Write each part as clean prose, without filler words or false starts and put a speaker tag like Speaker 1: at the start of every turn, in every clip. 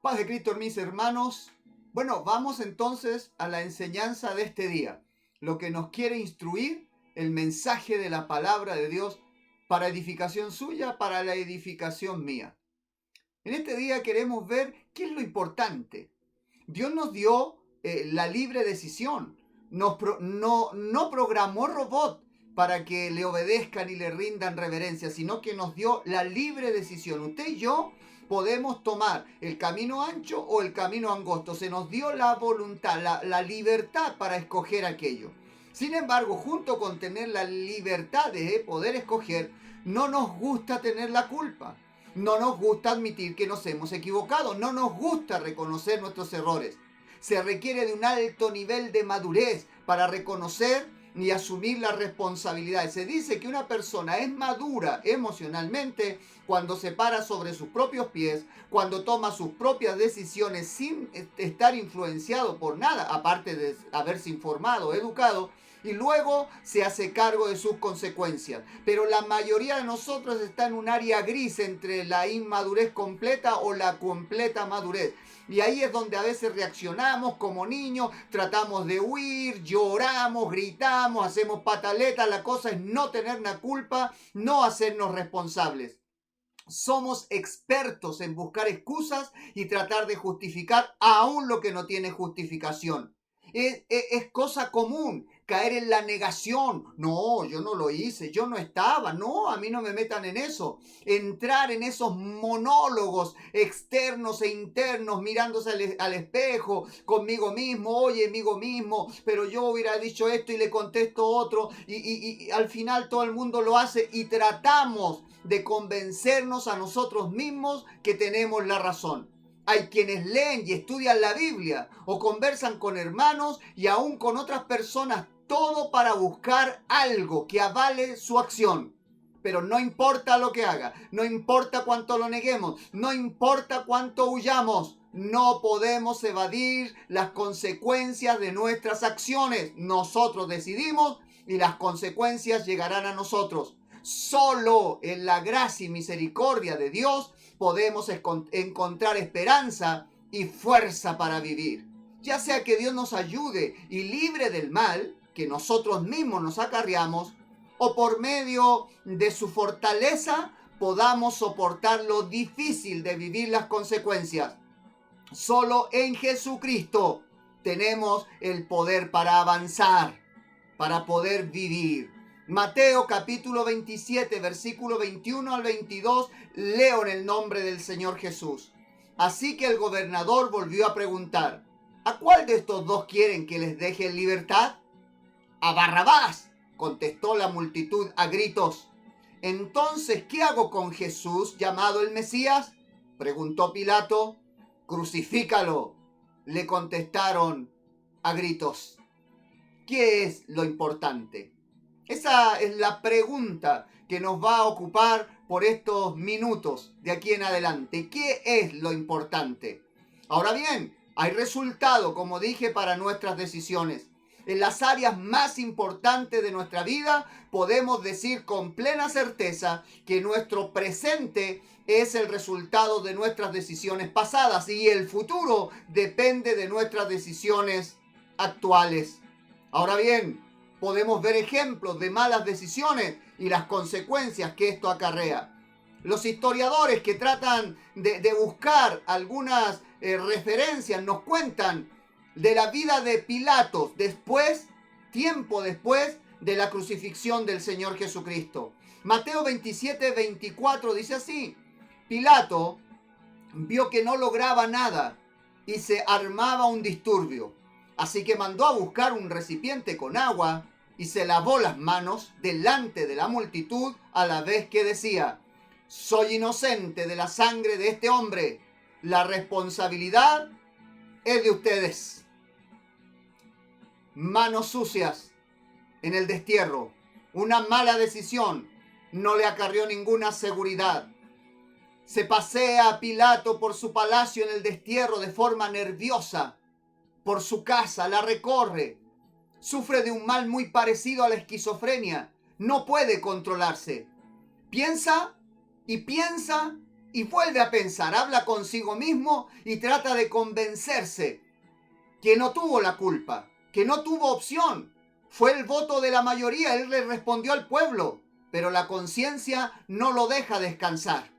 Speaker 1: Paz de Cristo, mis hermanos. Bueno, vamos entonces a la enseñanza de este día. Lo que nos quiere instruir el mensaje de la palabra de Dios para edificación suya, para la edificación mía. En este día queremos ver qué es lo importante. Dios nos dio la libre decisión. No programó robot para que le obedezcan y le rindan reverencia, sino que nos dio la libre decisión. Usted y yo podemos tomar el camino ancho o el camino angosto. Se nos dio la voluntad, la libertad para escoger aquello. Sin embargo, junto con tener la libertad de poder escoger, no nos gusta tener la culpa. No nos gusta admitir que nos hemos equivocado. No nos gusta reconocer nuestros errores. Se requiere de un alto nivel de madurez para reconocer y asumir las responsabilidades. Se dice que una persona es madura emocionalmente cuando se para sobre sus propios pies, cuando toma sus propias decisiones sin estar influenciado por nada, aparte de haberse informado, educado, y luego se hace cargo de sus consecuencias. Pero la mayoría de nosotros está en un área gris entre la inmadurez completa o la completa madurez. Y ahí es donde a veces reaccionamos como niños, tratamos de huir, lloramos, gritamos, hacemos pataletas. La cosa es no tener la culpa, no hacernos responsables. Somos expertos en buscar excusas y tratar de justificar aún lo que no tiene justificación. Es cosa común caer en la negación. No, yo no lo hice, yo no estaba. No, a mí no me metan en eso. Entrar en esos monólogos externos e internos, mirándose al espejo, conmigo mismo, oye, amigo mismo, pero yo hubiera dicho esto y le contesto otro. Y al final todo el mundo lo hace y tratamos de convencernos a nosotros mismos que tenemos la razón. Hay quienes leen y estudian la Biblia o conversan con hermanos y aún con otras personas, todo para buscar algo que avale su acción. Pero no importa lo que haga, no importa cuánto lo neguemos, no importa cuánto huyamos, no podemos evadir las consecuencias de nuestras acciones. Nosotros decidimos y las consecuencias llegarán a nosotros. Solo en la gracia y misericordia de Dios podemos encontrar esperanza y fuerza para vivir. Ya sea que Dios nos ayude y libre del mal que nosotros mismos nos acarreamos, o por medio de su fortaleza podamos soportar lo difícil de vivir las consecuencias. Solo en Jesucristo tenemos el poder para avanzar, para poder vivir. Mateo capítulo 27, versículo 21 al 22, leo en el nombre del Señor Jesús. Así que el gobernador volvió a preguntar, ¿a cuál de estos dos quieren que les deje en libertad? A Barrabás, contestó la multitud a gritos. Entonces, ¿qué hago con Jesús llamado el Mesías? Preguntó Pilato. Crucifícalo, le contestaron a gritos. ¿Qué es lo importante? Esa es la pregunta que nos va a ocupar por estos minutos de aquí en adelante. ¿Qué es lo importante? Ahora bien, hay resultado, como dije, para nuestras decisiones. En las áreas más importantes de nuestra vida podemos decir con plena certeza que nuestro presente es el resultado de nuestras decisiones pasadas y el futuro depende de nuestras decisiones actuales. Ahora bien, podemos ver ejemplos de malas decisiones y las consecuencias que esto acarrea. Los historiadores que tratan de buscar algunas referencias nos cuentan de la vida de Pilatos tiempo después de la crucifixión del Señor Jesucristo. Mateo 27, 24 dice así: Pilato vio que no lograba nada y se armaba un disturbio. Así que mandó a buscar un recipiente con agua y se lavó las manos delante de la multitud a la vez que decía: soy inocente de la sangre de este hombre. La responsabilidad es de ustedes. Manos sucias en el destierro. Una mala decisión no le acarrió ninguna seguridad. Se pasea a Pilato por su palacio en el destierro de forma nerviosa. Por su casa, la recorre. Sufre de un mal muy parecido a la esquizofrenia. No puede controlarse. Piensa y piensa y vuelve a pensar, habla consigo mismo y trata de convencerse que no tuvo la culpa, que no tuvo opción. Fue el voto de la mayoría, él le respondió al pueblo, pero la conciencia no lo deja descansar.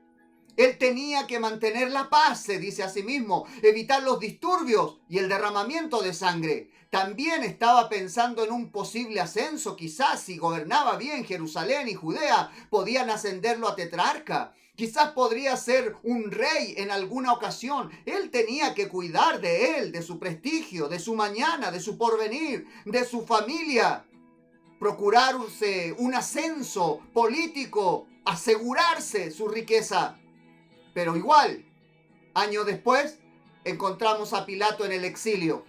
Speaker 1: Él tenía que mantener la paz, se dice a sí mismo, evitar los disturbios y el derramamiento de sangre. También estaba pensando en un posible ascenso, quizás si gobernaba bien Jerusalén y Judea, podían ascenderlo a tetrarca. Quizás podría ser un rey en alguna ocasión. Él tenía que cuidar de él, de su prestigio, de su mañana, de su porvenir, de su familia. Procurarse un ascenso político, asegurarse su riqueza. Pero igual, años después, encontramos a Pilato en el exilio.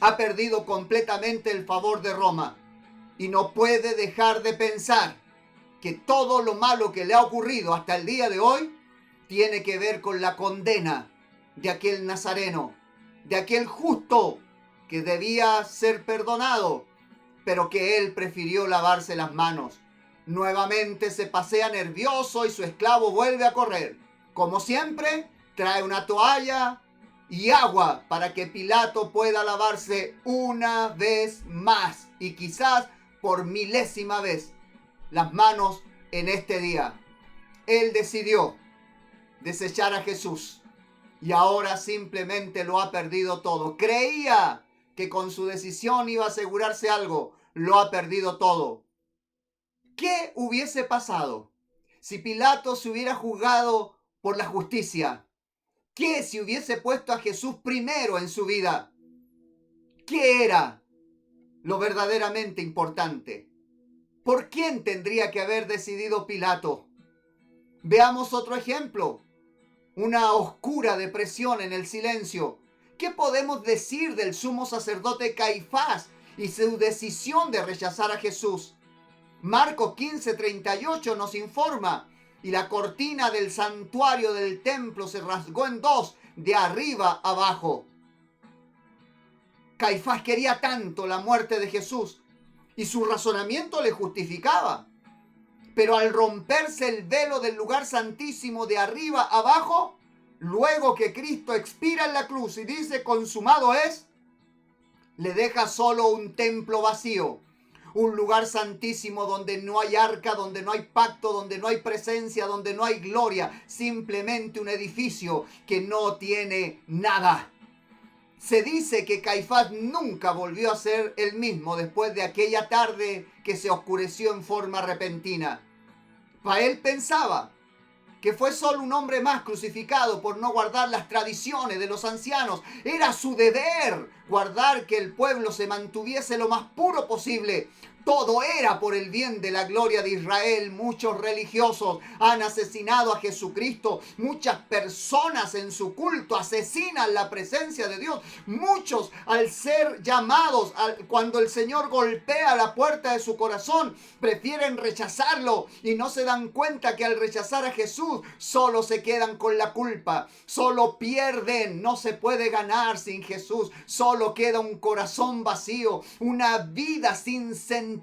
Speaker 1: Ha perdido completamente el favor de Roma y no puede dejar de pensar que todo lo malo que le ha ocurrido hasta el día de hoy tiene que ver con la condena de aquel nazareno, de aquel justo que debía ser perdonado, pero que él prefirió lavarse las manos. Nuevamente se pasea nervioso y su esclavo vuelve a correr. Como siempre, trae una toalla y agua para que Pilato pueda lavarse una vez más y quizás por milésima vez las manos en este día. Él decidió desechar a Jesús y ahora simplemente lo ha perdido todo. Creía que con su decisión iba a asegurarse algo, lo ha perdido todo. ¿Qué hubiese pasado si Pilato se hubiera juzgado por la justicia? ¿Qué si hubiese puesto a Jesús primero en su vida? ¿Qué era lo verdaderamente importante? ¿Por quién tendría que haber decidido Pilato? Veamos otro ejemplo. Una oscura depresión en el silencio. ¿Qué podemos decir del sumo sacerdote Caifás y su decisión de rechazar a Jesús? Marcos 15:38 nos informa: y la cortina del santuario del templo se rasgó en dos, de arriba abajo. Caifás quería tanto la muerte de Jesús y su razonamiento le justificaba. Pero al romperse el velo del lugar santísimo de arriba abajo, luego que Cristo expira en la cruz y dice consumado es, le deja solo un templo vacío. Un lugar santísimo donde no hay arca, donde no hay pacto, donde no hay presencia, donde no hay gloria. Simplemente un edificio que no tiene nada. Se dice que Caifás nunca volvió a ser el mismo después de aquella tarde que se oscureció en forma repentina. Para él pensaba que fue solo un hombre más crucificado por no guardar las tradiciones de los ancianos. Era su deber guardar que el pueblo se mantuviese lo más puro posible. Todo era por el bien de la gloria de Israel. Muchos religiosos han asesinado a Jesucristo. Muchas personas en su culto asesinan la presencia de Dios. Muchos, al ser llamados, cuando el Señor golpea la puerta de su corazón, prefieren rechazarlo y no se dan cuenta que al rechazar a Jesús solo se quedan con la culpa. Solo pierden. No se puede ganar sin Jesús. Solo queda un corazón vacío, una vida sin sentido.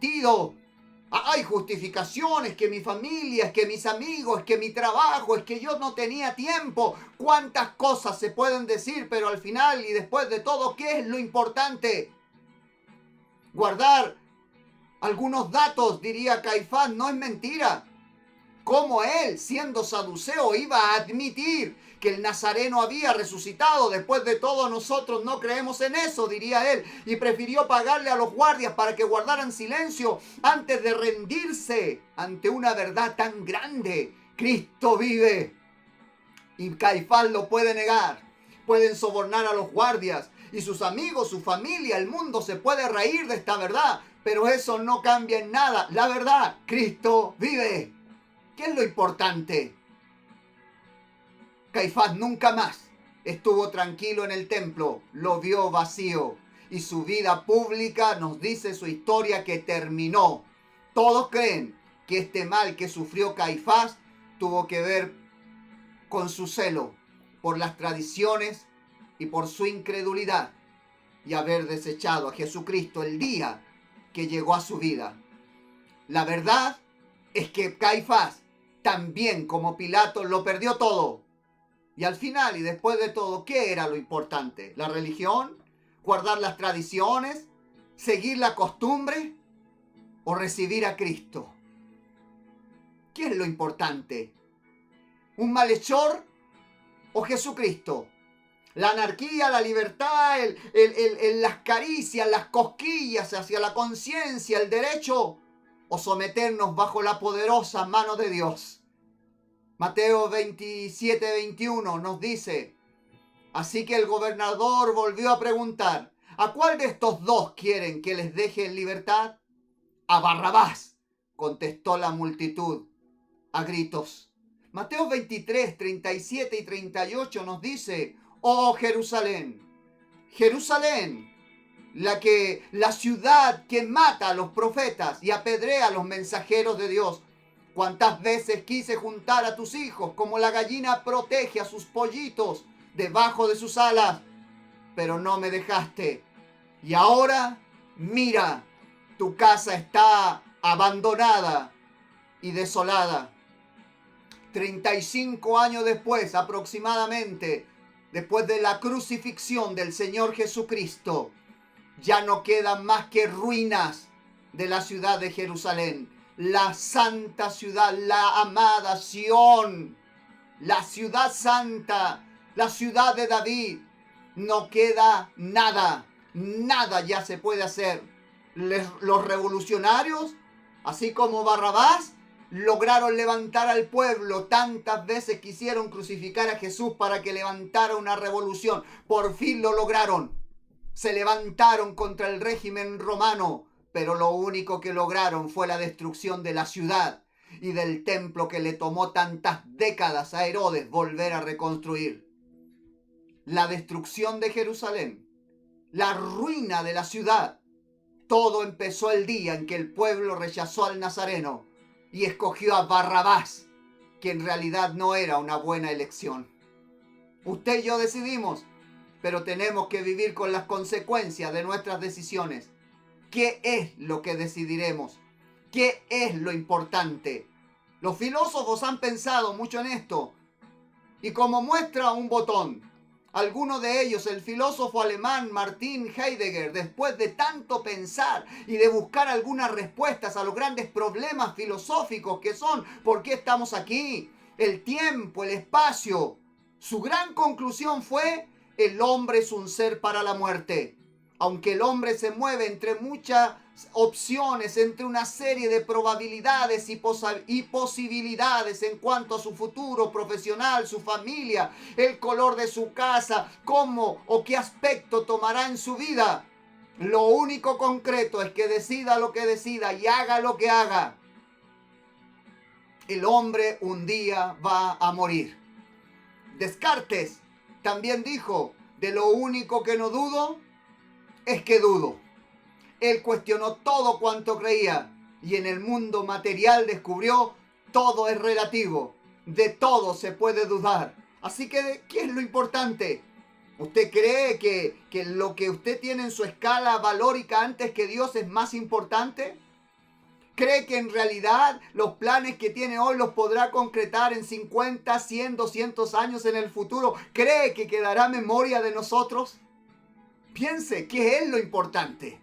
Speaker 1: Hay justificaciones, que mi familia, es que mis amigos, es que mi trabajo, es que yo no tenía tiempo. Cuántas cosas se pueden decir, pero al final y después de todo, ¿qué es lo importante? Guardar algunos datos, diría Caifás, no es mentira. ¿Cómo él, siendo saduceo, iba a admitir que el nazareno había resucitado? Después de todo, nosotros no creemos en eso, diría él, y prefirió pagarle a los guardias para que guardaran silencio antes de rendirse ante una verdad tan grande. Cristo vive. Y Caifás lo puede negar. Pueden sobornar a los guardias y sus amigos, su familia, el mundo se puede reír de esta verdad, pero eso no cambia en nada. La verdad, Cristo vive. ¿Qué es lo importante? Caifás nunca más estuvo tranquilo en el templo, lo vio vacío y su vida pública nos dice su historia que terminó. Todos creen que este mal que sufrió Caifás tuvo que ver con su celo por las tradiciones y por su incredulidad y haber desechado a Jesucristo el día que llegó a su vida. La verdad es que Caifás también como Pilato lo perdió todo. Y al final y después de todo, ¿qué era lo importante? ¿La religión? ¿Guardar las tradiciones? ¿Seguir la costumbre? ¿O recibir a Cristo? ¿Qué es lo importante? ¿Un malhechor o Jesucristo? La anarquía, la libertad, las caricias, las cosquillas hacia la conciencia, el derecho, o someternos bajo la poderosa mano de Dios. Mateo 27, 21 nos dice: así que el gobernador volvió a preguntar: ¿a cuál de estos dos quieren que les deje en libertad? A Barrabás, contestó la multitud a gritos. Mateo 23, 37 y 38 nos dice: oh Jerusalén, Jerusalén, la ciudad que mata a los profetas y apedrea a los mensajeros de Dios. Cuántas veces quise juntar a tus hijos como la gallina protege a sus pollitos debajo de sus alas, pero no me dejaste. Y ahora, mira, tu casa está abandonada y desolada. 35 años después, aproximadamente, después de la crucifixión del Señor Jesucristo, ya no quedan más que ruinas de la ciudad de Jerusalén, la santa ciudad, la amada Sión, la ciudad santa, la ciudad de David. No queda nada, nada ya se puede hacer. Los revolucionarios, así como Barrabás, lograron levantar al pueblo. Tantas veces quisieron crucificar a Jesús para que levantara una revolución. Por fin lo lograron. Se levantaron contra el régimen romano, pero lo único que lograron fue la destrucción de la ciudad y del templo que le tomó tantas décadas a Herodes volver a reconstruir. La destrucción de Jerusalén, la ruina de la ciudad, todo empezó el día en que el pueblo rechazó al Nazareno y escogió a Barrabás, que en realidad no era una buena elección. Usted y yo decidimos, pero tenemos que vivir con las consecuencias de nuestras decisiones. ¿Qué es lo que decidiremos? ¿Qué es lo importante? Los filósofos han pensado mucho en esto, y como muestra un botón, algunos de ellos, el filósofo alemán Martin Heidegger, después de tanto pensar y de buscar algunas respuestas a los grandes problemas filosóficos que son ¿por qué estamos aquí? El tiempo, el espacio. Su gran conclusión fue: el hombre es un ser para la muerte. Aunque el hombre se mueve entre muchas opciones, entre una serie de probabilidades y posibilidades en cuanto a su futuro profesional, su familia, el color de su casa, cómo o qué aspecto tomará en su vida, lo único concreto es que decida lo que decida y haga lo que haga, el hombre un día va a morir. Descartes también dijo: de lo único que no dudo es que dudo. Él cuestionó todo cuanto creía y en el mundo material descubrió: todo es relativo, de todo se puede dudar. Así que, ¿qué es lo importante? ¿Usted cree que lo que usted tiene en su escala valórica antes que Dios es más importante? ¿Cree que en realidad los planes que tiene hoy los podrá concretar en 50, 100, 200 años en el futuro? ¿Cree que quedará memoria de nosotros? Piense, ¿qué es lo importante?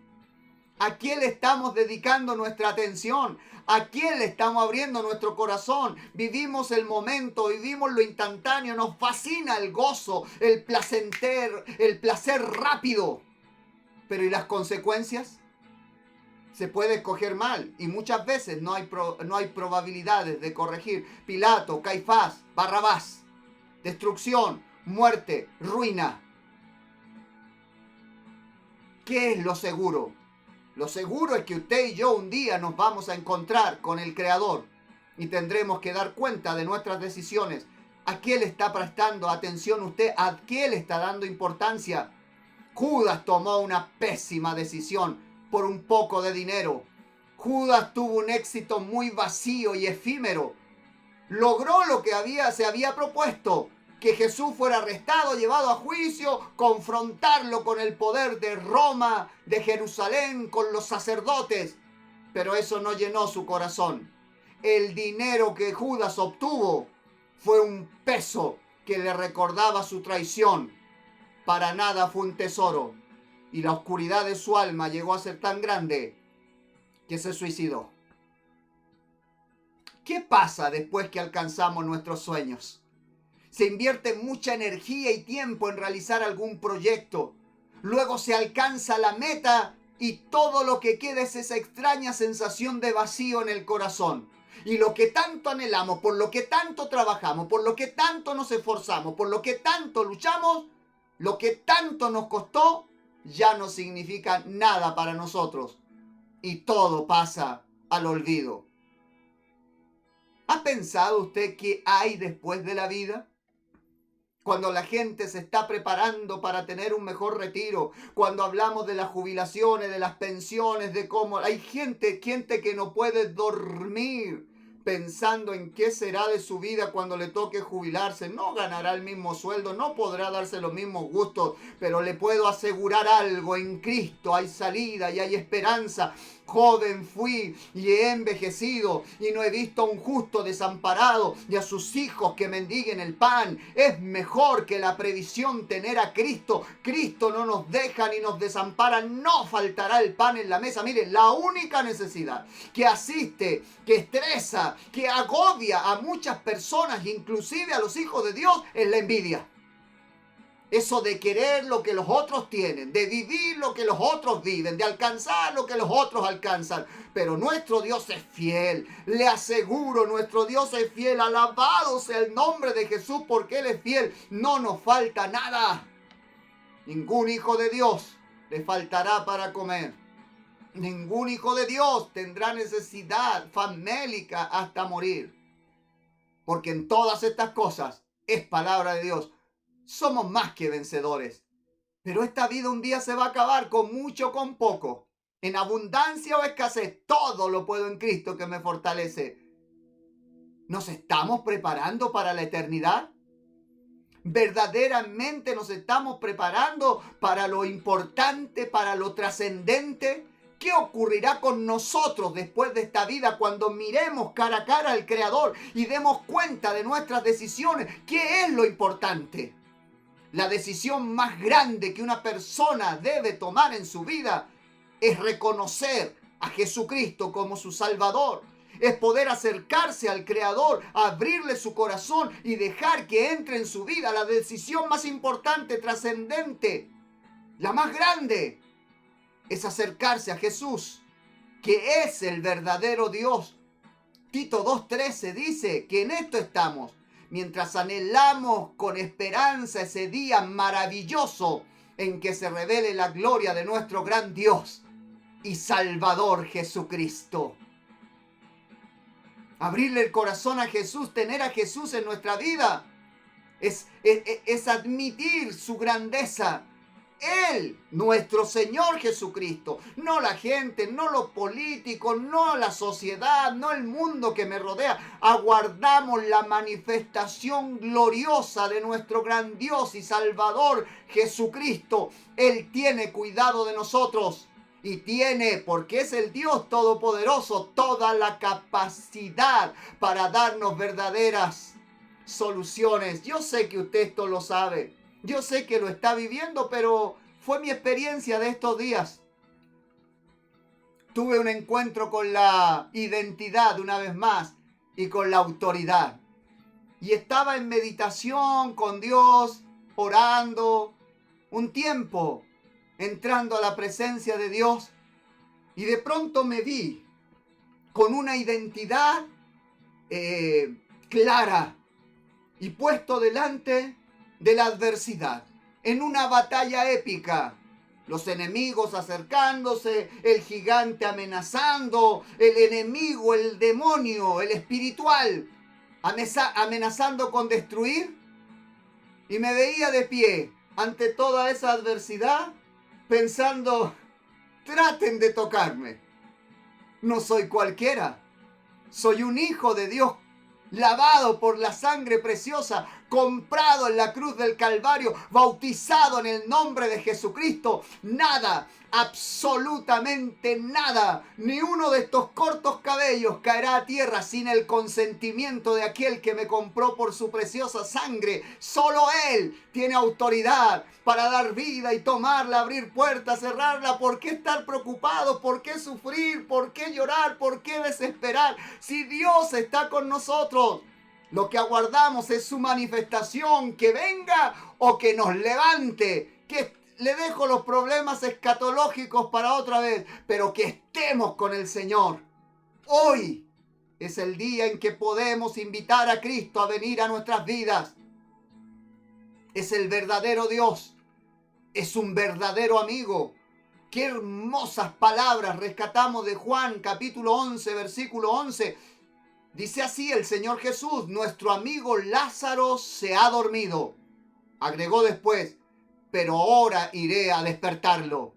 Speaker 1: ¿A quién le estamos dedicando nuestra atención? ¿A quién le estamos abriendo nuestro corazón? Vivimos el momento, vivimos lo instantáneo, nos fascina el gozo, el placer rápido. Pero ¿y las consecuencias? Se puede escoger mal y muchas veces no hay probabilidades de corregir. Pilato, Caifás, Barrabás, destrucción, muerte, ruina. ¿Qué es lo seguro? Lo seguro es que usted y yo un día nos vamos a encontrar con el Creador y tendremos que dar cuenta de nuestras decisiones. ¿A qué le está prestando atención usted? ¿A qué le está dando importancia? Judas tomó una pésima decisión por un poco de dinero. Judas tuvo un éxito muy vacío y efímero. Logró lo que se había propuesto: que Jesús fuera arrestado, llevado a juicio, confrontarlo con el poder de Roma, de Jerusalén, con los sacerdotes. Pero eso no llenó su corazón. el dinero que Judas obtuvo fue un peso que le recordaba su traición. Para nada fue un tesoro. Y la oscuridad de su alma llegó a ser tan grande que se suicidó. ¿Qué pasa después que alcanzamos nuestros sueños? Se invierte mucha energía y tiempo en realizar algún proyecto. Luego se alcanza la meta y todo lo que queda es esa extraña sensación de vacío en el corazón. Y lo que tanto anhelamos, por lo que tanto trabajamos, por lo que tanto nos esforzamos, por lo que tanto luchamos, lo que tanto nos costó, ya no significa nada para nosotros. Y todo pasa al olvido. ¿Ha pensado usted qué hay después de la vida? Cuando la gente se está preparando para tener un mejor retiro, cuando hablamos de las jubilaciones, de las pensiones, de cómo hay gente que no puede dormir pensando en qué será de su vida cuando le toque jubilarse. No ganará el mismo sueldo, no podrá darse los mismos gustos, pero le puedo asegurar algo: en Cristo hay salida y hay esperanza. Joven fui y he envejecido y no he visto a un justo desamparado y a sus hijos que mendiguen el pan. Es mejor que la previsión tener a Cristo. Cristo no nos deja ni nos desampara, no faltará el pan en la mesa. Miren, la única necesidad que asiste, que estresa, que agobia a muchas personas, inclusive a los hijos de Dios, es la envidia. Eso de querer lo que los otros tienen, de vivir lo que los otros viven, de alcanzar lo que los otros alcanzan. Pero nuestro Dios es fiel. Le aseguro, nuestro Dios es fiel. Alabado sea el nombre de Jesús porque Él es fiel. No nos falta nada. Ningún hijo de Dios le faltará para comer. Ningún hijo de Dios tendrá necesidad famélica hasta morir. Porque en todas estas cosas es palabra de Dios. Somos más que vencedores. Pero esta vida un día se va a acabar, con mucho o con poco. En abundancia o escasez, todo lo puedo en Cristo que me fortalece. ¿Nos estamos preparando para la eternidad? ¿Verdaderamente nos estamos preparando para lo importante, para lo trascendente? ¿Qué ocurrirá con nosotros después de esta vida cuando miremos cara a cara al Creador y demos cuenta de nuestras decisiones? ¿Qué es lo importante? La decisión más grande que una persona debe tomar en su vida es reconocer a Jesucristo como su Salvador. Es poder acercarse al Creador, abrirle su corazón y dejar que entre en su vida. La decisión más importante, trascendente, la más grande, es acercarse a Jesús, que es el verdadero Dios. Tito 2:13 dice que en esto estamos, mientras anhelamos con esperanza ese día maravilloso en que se revele la gloria de nuestro gran Dios y Salvador Jesucristo. Abrirle el corazón a Jesús, tener a Jesús en nuestra vida, es admitir su grandeza. Él, nuestro Señor Jesucristo, no la gente, no los políticos, no la sociedad, no el mundo que me rodea. Aguardamos la manifestación gloriosa de nuestro gran Dios y Salvador Jesucristo. Él tiene cuidado de nosotros y tiene, porque es el Dios Todopoderoso, toda la capacidad para darnos verdaderas soluciones. Yo sé que usted esto lo sabe. Yo sé que lo está viviendo, pero fue mi experiencia de estos días. Tuve un encuentro con la identidad una vez más y con la autoridad. Y estaba en meditación con Dios, orando, un tiempo entrando a la presencia de Dios. Y de pronto me vi con una identidad clara y puesto delante de la adversidad, en una batalla épica, los enemigos acercándose, el gigante amenazando, el enemigo, el demonio, el espiritual, amenazando con destruir, y me veía de pie ante toda esa adversidad, pensando: traten de tocarme, no soy cualquiera, soy un hijo de Dios, lavado por la sangre preciosa, comprado en la cruz del Calvario, bautizado en el nombre de Jesucristo, nada, absolutamente nada, ni uno de estos cortos cabellos caerá a tierra sin el consentimiento de aquel que me compró por su preciosa sangre. Solo Él tiene autoridad para dar vida y tomarla, abrir puertas, cerrarla. ¿Por qué estar preocupados? ¿Por qué sufrir? ¿Por qué llorar? ¿Por qué desesperar? Si Dios está con nosotros, lo que aguardamos es su manifestación, que venga o que nos levante, que le dejo los problemas escatológicos para otra vez, pero que estemos con el Señor. Hoy es el día en que podemos invitar a Cristo a venir a nuestras vidas. Es el verdadero Dios, es un verdadero amigo. Qué hermosas palabras rescatamos de Juan capítulo 11, versículo 11. Dice así el Señor Jesús: nuestro amigo Lázaro se ha dormido. Agregó después: pero ahora iré a despertarlo.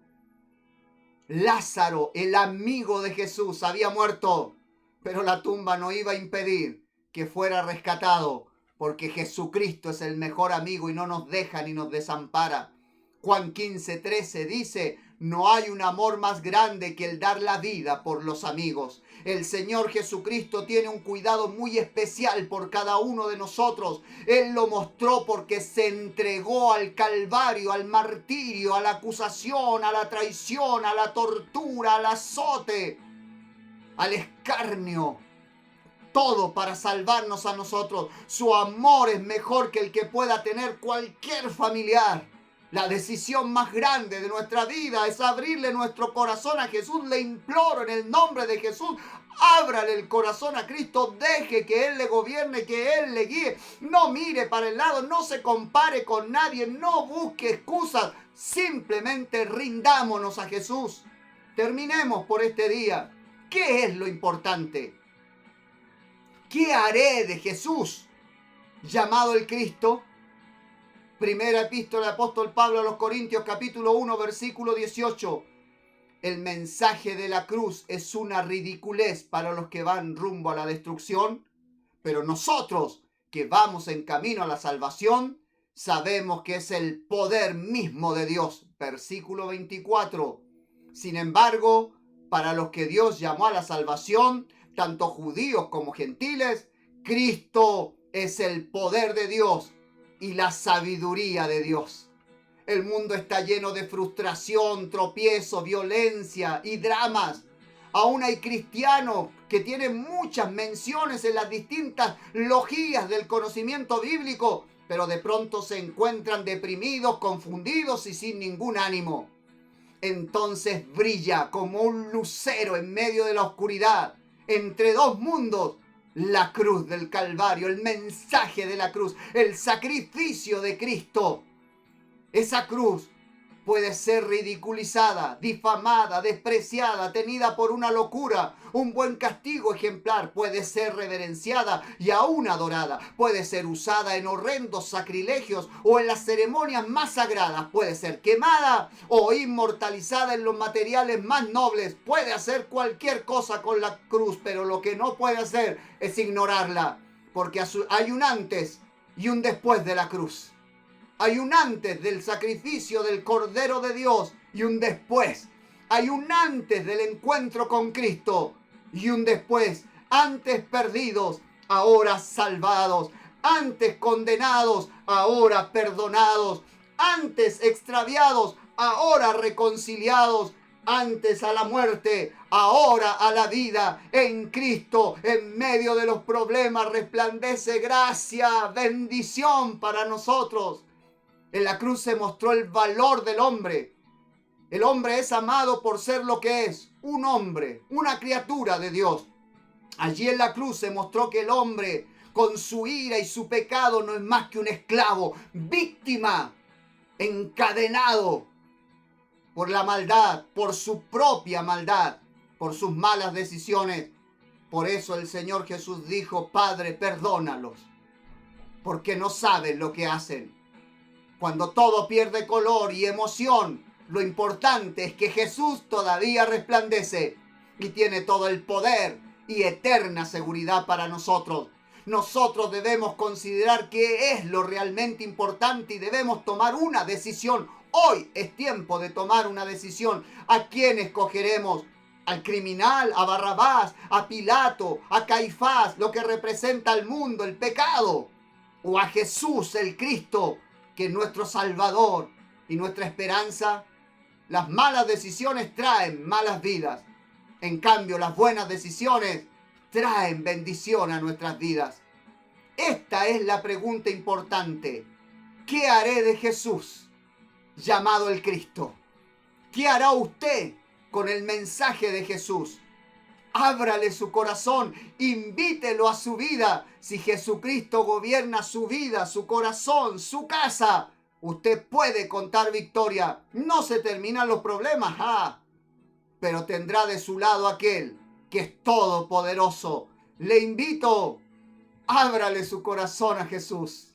Speaker 1: Lázaro, el amigo de Jesús, había muerto, pero la tumba no iba a impedir que fuera rescatado, porque Jesucristo es el mejor amigo y no nos deja ni nos desampara. Juan 15:13 dice: no hay un amor más grande que el dar la vida por los amigos. El Señor Jesucristo tiene un cuidado muy especial por cada uno de nosotros. Él lo mostró porque se entregó al Calvario, al martirio, a la acusación, a la traición, a la tortura, al azote, al escarnio. Todo para salvarnos a nosotros. Su amor es mejor que el que pueda tener cualquier familiar. La decisión más grande de nuestra vida es abrirle nuestro corazón a Jesús. Le imploro en el nombre de Jesús: ábrale el corazón a Cristo. Deje que Él le gobierne, que Él le guíe. No mire para el lado, no se compare con nadie, no busque excusas. Simplemente rindámonos a Jesús. Terminemos por este día. ¿Qué es lo importante? ¿Qué haré de Jesús, llamado el Cristo? Primera epístola del apóstol Pablo a los Corintios, capítulo 1, versículo 18. El mensaje de la cruz es una ridiculez para los que van rumbo a la destrucción, pero nosotros, que vamos en camino a la salvación, sabemos que es el poder mismo de Dios. Versículo 24. Sin embargo, para los que Dios llamó a la salvación, tanto judíos como gentiles, Cristo es el poder de Dios y la sabiduría de Dios. El mundo está lleno de frustración, tropiezo, violencia y dramas. Aún hay cristianos que tienen muchas menciones en las distintas logias del conocimiento bíblico, pero de pronto se encuentran deprimidos, confundidos y sin ningún ánimo. Entonces brilla como un lucero en medio de la oscuridad, entre dos mundos, la cruz del Calvario, el mensaje de la cruz, el sacrificio de Cristo. Esa cruz puede ser ridiculizada, difamada, despreciada, tenida por una locura. Un buen castigo ejemplar puede ser reverenciada y aún adorada. Puede ser usada en horrendos sacrilegios o en las ceremonias más sagradas. Puede ser quemada o inmortalizada en los materiales más nobles. Puede hacer cualquier cosa con la cruz, pero lo que no puede hacer es ignorarla, porque hay un antes y un después de la cruz. Hay un antes del sacrificio del Cordero de Dios y un después. Hay un antes del encuentro con Cristo y un después. Antes perdidos, ahora salvados. Antes condenados, ahora perdonados. Antes extraviados, ahora reconciliados. Antes a la muerte, ahora a la vida. En Cristo, en medio de los problemas, resplandece gracia, bendición para nosotros. En la cruz se mostró el valor del hombre. El hombre es amado por ser lo que es, un hombre, una criatura de Dios. Allí en la cruz se mostró que el hombre, con su ira y su pecado, no es más que un esclavo, víctima, encadenado por la maldad, por su propia maldad, por sus malas decisiones. Por eso el Señor Jesús dijo: Padre, perdónalos, porque no saben lo que hacen. Cuando todo pierde color y emoción, lo importante es que Jesús todavía resplandece y tiene todo el poder y eterna seguridad para nosotros. nosotros debemos considerar qué es lo realmente importante y debemos tomar una decisión. Hoy es tiempo de tomar una decisión. ¿A quién escogeremos? ¿Al criminal, a Barrabás, a Pilato, a Caifás, lo que representa al mundo, el pecado? ¿O a Jesús, el Cristo, que es nuestro Salvador y nuestra esperanza? Las malas decisiones traen malas vidas. En cambio, las buenas decisiones traen bendición a nuestras vidas. Esta es la pregunta importante. ¿Qué haré de Jesús, llamado el Cristo? ¿Qué hará usted con el mensaje de Jesús? Ábrale su corazón, invítelo a su vida. Si Jesucristo gobierna su vida, su corazón, su casa, usted puede contar victoria. No se terminan los problemas, pero tendrá de su lado aquel que es todopoderoso. Le invito, ábrale su corazón a Jesús.